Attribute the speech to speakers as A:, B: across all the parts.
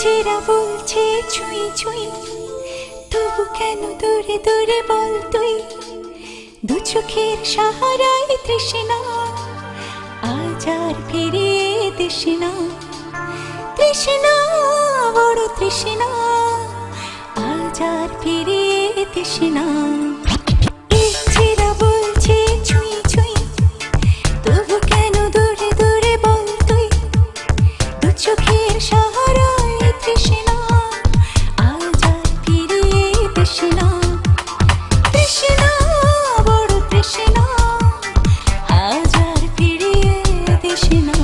A: চেরা বলছে ছুঁই ছুঁই, তবু কেন দূরে দূরে বল তুই। দু চোখের সাহারায় তৃষ্ণা, আজ আর ফিরিয়ে দিস না। তৃষ্ণা, বড় তৃষ্ণা, আজ আর ফিরিয়ে দিস না। চেরা বলছে ছুঁই ছুঁই, তবু কেন দূরে দূরে বল তুই। দু চোখের সাহারায় তৃষ্ণা, আজ আর ফিরিয়ে দিস না। তৃষ্ণা, বড় তৃষ্ণা, আজ আর ফিরিয়ে দিস না।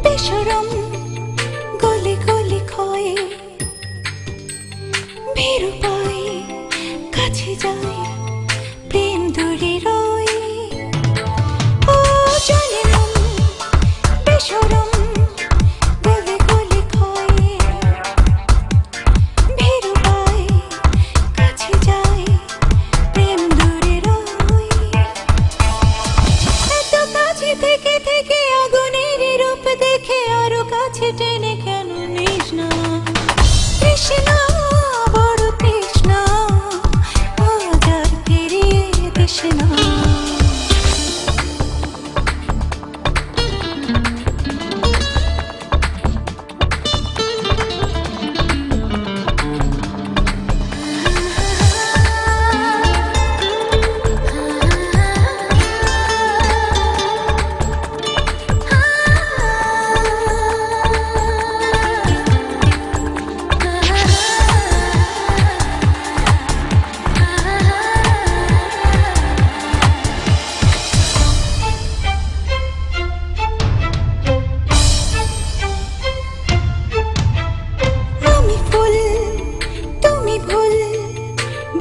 A: বেসরম গলি গলি ক্ষয়ে ভীরু পায়ে কাছে যায় প্রেম দূরে রয়। ও জানে মন বেসরম গলি গলি ক্ষয়ে ভীরু পায়ে কাছে যায় প্রেম দূরে রয়। এত কাছে থেকে থেকে আগুনের রূপ দেখে আরো কাছে টেনে কেন নিস না। তৃষ্ণা, বড় তৃষ্ণা, আজ আর ফিরিয়ে দিস না।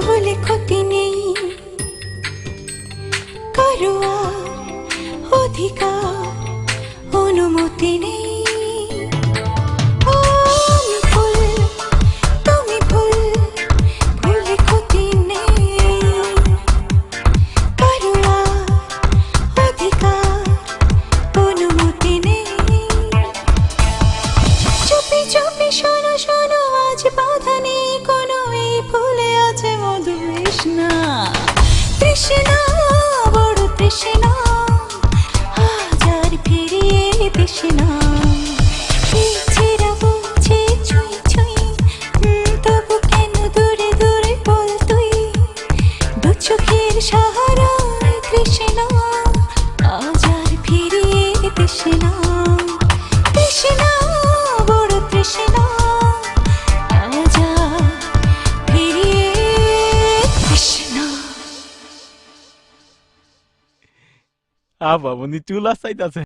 A: ভুলে ক্ষতি নেই কারো আর অধিকার অনুমতি নেই। ও আমি ভুল, তুমি ভুল, ভুলে ক্ষতি নেই কারো আর অধিকার অনুমতি নেই। চুপি চুপি শোনো শোনো, আজ বাধা নেই কোনো, এই ফুলে আছে মধু। তৃষ্ণা, তৃষ্ণা, বড় তৃষ্ণা, আজ আর ফিরিয়ে দিস না। চেরা বলছে ছুঁই ছুঁই, তবু কেন দূরে দূরে বল তুই। দু চোখের সাহারায় তৃষ্ণা, আজ আর ফিরিয়ে দিস না। তৃষ্ণা, বড় তৃষ্ণা, আজ আর ফিরিয়ে দিস না।
B: বাবুনি চুল আসাইতাছে।